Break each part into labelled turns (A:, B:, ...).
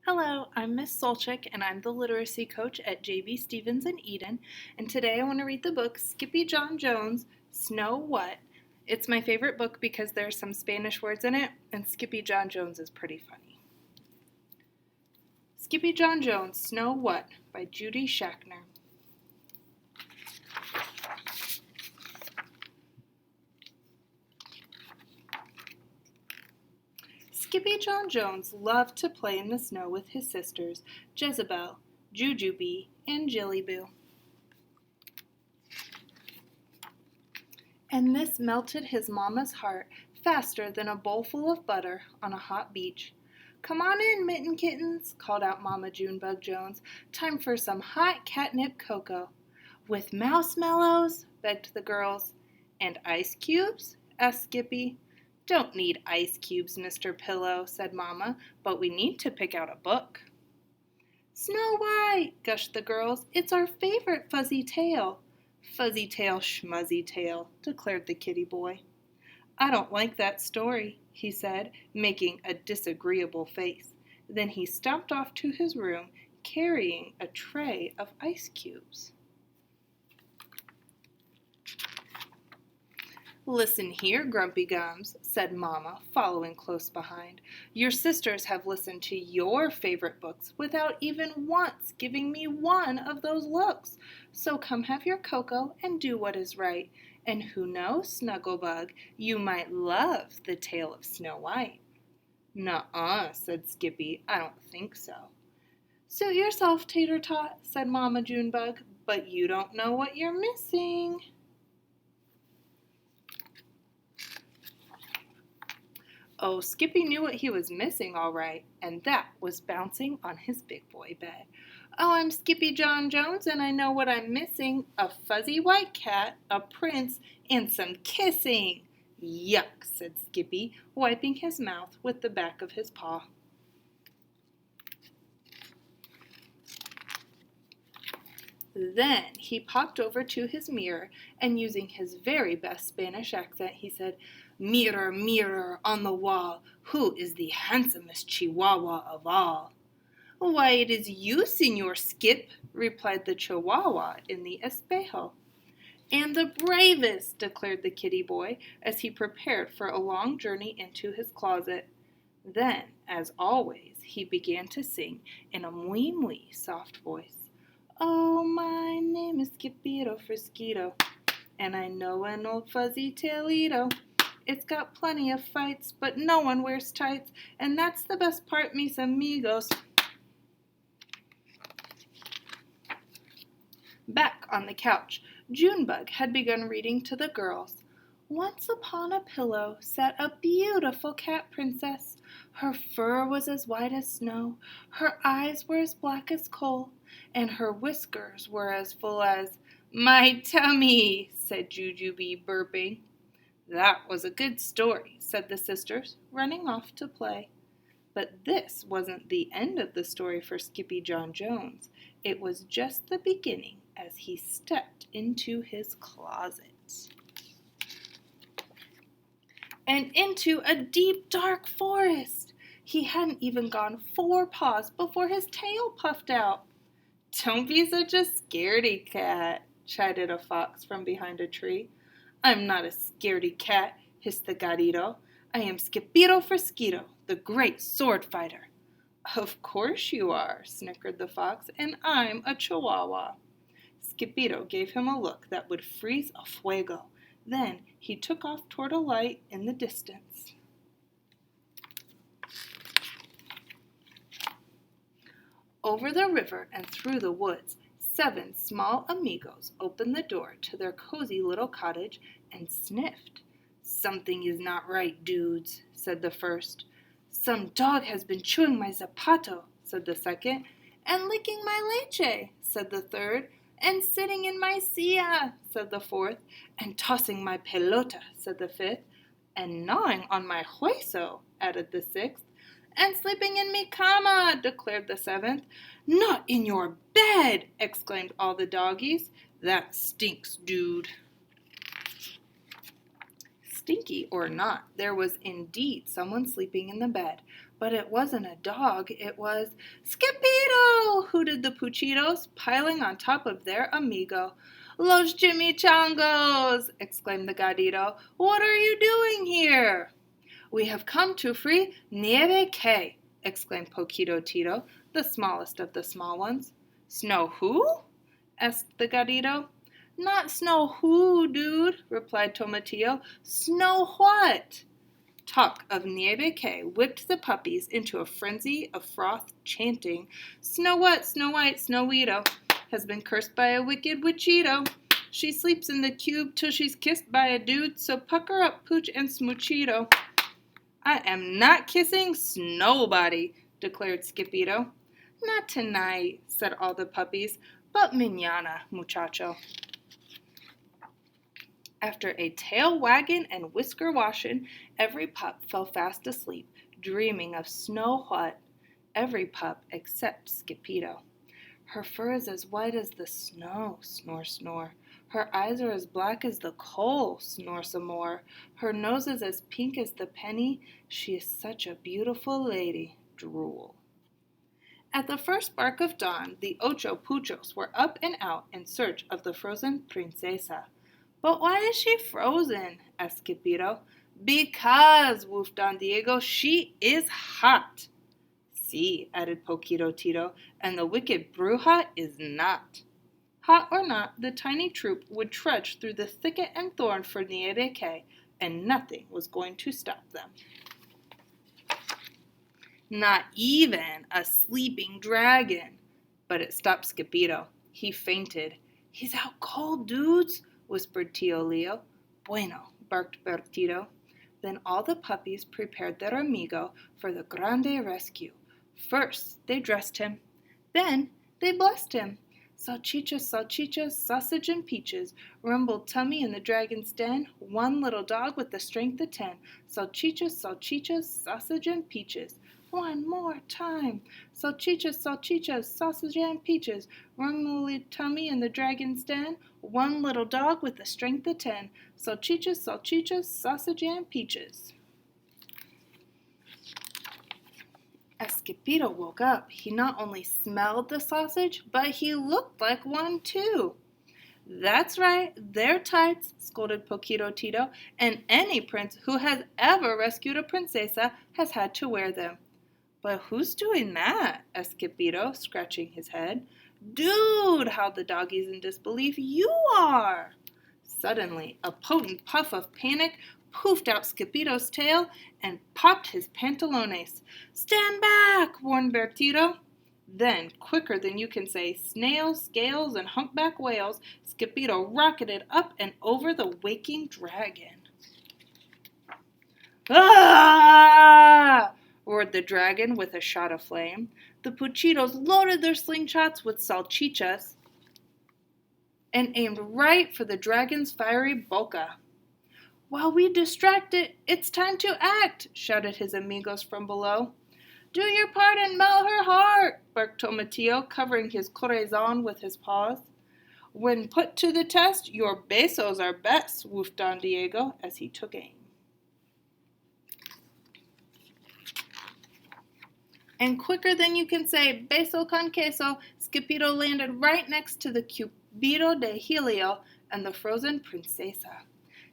A: Hello, I'm Miss Solchik, and I'm the literacy coach at JB Stevens in Eden. And today I want to read the book Skippyjon Jones, Snow What? It's my favorite book because there's some Spanish words in it, and Skippyjon Jones is pretty funny. Skippyjon Jones, Snow What? By Judy Schachner. Skippyjon Jones loved to play in the snow with his sisters, Jezebel, Jujubee, and Jillyboo. And this melted his mama's heart faster than a bowl full of butter on a hot beach. "Come on in, Mitten Kittens," called out Mama Junebug Jones. "Time for some hot catnip cocoa." "With marshmallows?" begged the girls. "And ice cubes?" asked Skippy. "Don't need ice cubes, Mr. Pillow," said Mama, "but we need to pick out a book." "Snow White," gushed the girls. "It's our favorite fuzzy tale." "Fuzzy tail, schmuzzy tail," declared the kitty boy. "I don't like that story," he said, making a disagreeable face. Then he stomped off to his room, carrying a tray of ice cubes. "Listen here, Grumpy Gums," said Mama, following close behind. "Your sisters have listened to your favorite books without even once giving me one of those looks. So come have your cocoa and do what is right. And who knows, Snugglebug, you might love the tale of Snow White." "Nuh-uh," said Skippy. "I don't think so." "Suit yourself, Tater Tot," said Mama Junebug, "but you don't know what you're missing." Oh, Skippy knew what he was missing all right, and that was bouncing on his big boy bed. "Oh, I'm Skippyjon Jones, and I know what I'm missing. A fuzzy white cat, a prince, and some kissing." "Yuck," said Skippy, wiping his mouth with the back of his paw. Then he popped over to his mirror, and using his very best Spanish accent, he said, "Mirror, mirror on the wall, who is the handsomest Chihuahua of all?" "Why, it is you, Señor Skip," replied the Chihuahua in the espejo. "And the bravest," declared the kitty boy as he prepared for a long journey into his closet. Then, as always, he began to sing in a muy soft voice. "Oh, my name is Skippito Friskito, and I know an old fuzzy tailito. It's got plenty of fights, but no one wears tights, and that's the best part, mis amigos." Back on the couch, Junebug had begun reading to the girls. "Once upon a pillow sat a beautiful cat princess. Her fur was as white as snow, her eyes were as black as coal, and her whiskers were as full as—" "My tummy," said Jujubee, burping. "That was a good story," said the sisters, running off to play. But this wasn't the end of the story for Skippyjon Jones. It was just the beginning as he stepped into his closet. And into a deep, dark forest. He hadn't even gone 4 paws before his tail puffed out. "Don't be such a scaredy cat," chided a fox from behind a tree. "I'm not a scaredy cat," hissed the gatito. "I am Skippito Friskito, the great sword fighter." "Of course you are," snickered the fox, "and I'm a Chihuahua." Skippito gave him a look that would freeze a fuego. Then he took off toward a light in the distance. Over the river and through the woods, 7 small amigos opened the door to their cozy little cottage and sniffed. "Something is not right, dudes," said the first. "Some dog has been chewing my zapato," said the second. "And licking my leche," said the third. "And sitting in my silla," said the fourth. "And tossing my pelota," said the fifth. "And gnawing on my hueso," added the sixth. "And sleeping in mi cama," declared the seventh. "Not in your bed!" exclaimed all the doggies. "That stinks, dude." Stinky or not, there was indeed someone sleeping in the bed, But it wasn't a dog, it was Skippyjo, hooted the Puchitos, piling on top of their amigo. Los chimichangas! Exclaimed the Gatito. What are you doing here? We have come to free Nieve K, exclaimed Poquito Tito, the smallest of the small ones. Snow who? Asked the Gatito. Not Snow who, dude, replied Tomatillo. Snow what? Talk of Nieve K whipped the puppies into a frenzy of froth, chanting, Snow what, Snow White, Snowito has been cursed by a wicked witchito. She sleeps in the cube till she's kissed by a dude, so pucker up, Pooch and Smoochito. I am not kissing nobody, declared Skippyjo. Not tonight, said all the puppies, but mañana, muchacho. After a tail wagging and whisker washing, every pup fell fast asleep, dreaming of Snow what? Every pup except Skippyjo. Her fur is as white as the snow, snore, snore. Her eyes are as black as the coal, snore some more. Her nose is as pink as the penny. She is such a beautiful lady, drool. At the first bark of dawn, the Ocho Puchos were up and out in search of the frozen princesa. But why is she frozen? Asked Skippyjo. Because, woofed Don Diego, she is hot. See, added Poquito Tito, and the wicked bruja is not. Hot or not, the tiny troop would trudge through the thicket and thorn for Nieve K, and nothing was going to stop them. Not even a sleeping dragon. But it stopped Skippyjo. He fainted. He's out cold, dudes, whispered Tio Leo. Bueno, barked Bertito. Then all the puppies prepared their amigo for the grande rescue. First, they dressed him. Then, they blessed him. Salchichas, salchichas, sausage and peaches, rumbled tummy in the dragon's den, one little dog with the strength of 10. Salchichas, salchichas, sausage and peaches. One more time. Salchichas, salchichas, sausage and peaches, rumbled tummy in the dragon's den, one little dog with the strength of 10. Salchichas, salchichas, sausage and peaches. As Skippyjo woke up, he not only smelled the sausage, but he looked like one too. That's right, they're tights, scolded Poquito Tito, and any prince who has ever rescued a princesa has had to wear them. But who's doing that? Asked Skippyjo, scratching his head. Dude, howled the doggies in disbelief, you are! Suddenly, a potent puff of panic poofed out Skippyjo's tail and popped his pantalones. Stand back, warned Bertito. Then, quicker than you can say snails, scales, and humpback whales, Skippyjo rocketed up and over the waking dragon. Ah! Roared the dragon with a shot of flame. The Puchitos loaded their slingshots with salchichas and aimed right for the dragon's fiery boca. While we distract it, it's time to act, shouted his amigos from below. Do your part and melt her heart, barked Tomatillo, covering his corazon with his paws. When put to the test, your besos are best, woofed Don Diego as he took aim. And quicker than you can say beso con queso, Skippyjo landed right next to the Cupido de Helio and the frozen princesa.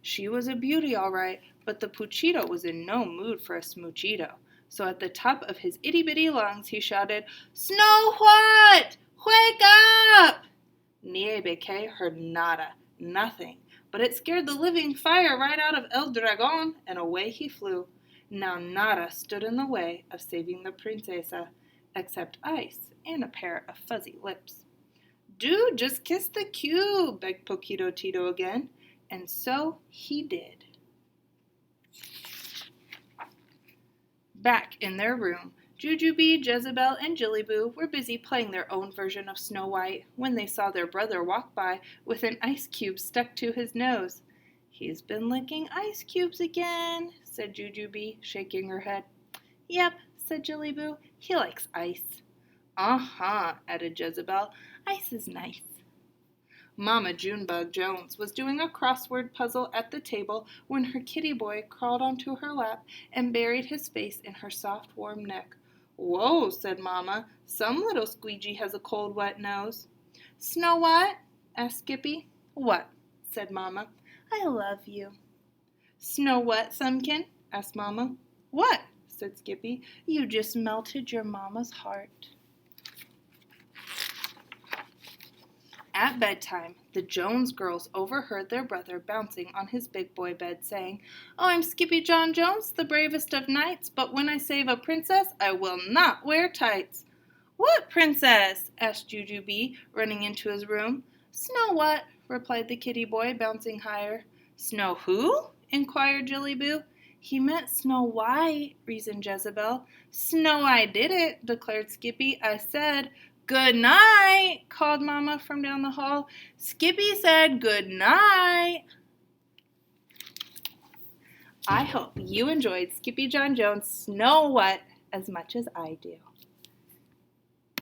A: She was a beauty, all right, but the Puchito was in no mood for a smoochito. So at the top of his itty-bitty lungs, he shouted, Snow what? Wake up! Nieve K heard nada, nothing, but it scared the living fire right out of El Dragon, and away he flew. Now nada stood in the way of saving the princesa, except ice and a pair of fuzzy lips. Dude, just kiss the cube, begged Poquito Tito again. And so he did. Back in their room, Jujubee, Jezebel, and Jillyboo were busy playing their own version of Snow White when they saw their brother walk by with an ice cube stuck to his nose. He's been licking ice cubes again, said Jujubee, shaking her head. Yep, said Jillyboo, he likes ice. Uh-huh, added Jezebel. Ice is nice. Mama Junebug Jones was doing a crossword puzzle at the table when her kitty boy crawled onto her lap and buried his face in her soft, warm neck. "Whoa," said Mama, "some little squeegee has a cold, wet nose." "Snow what?" asked Skippy. "What?" said Mama. "I love you." "Snow what, Thumbkin?" asked Mama. "What?" said Skippy. "You just melted your Mama's heart." At bedtime, the Jones girls overheard their brother bouncing on his big boy bed, saying, "Oh, I'm Skippyjon Jones, the bravest of knights, but when I save a princess, I will not wear tights." "What princess?" asked Jujubee, running into his room. "Snow what?" replied the kitty boy, bouncing higher. "Snow who?" inquired Jillyboo. "He meant Snow White," reasoned Jezebel. "Snow I did it," declared Skippy. "I said—" "Good night," called Mama from down the hall. "Skippy said good night." I hope you enjoyed Skippyjon Jones' Snow What as much as I do.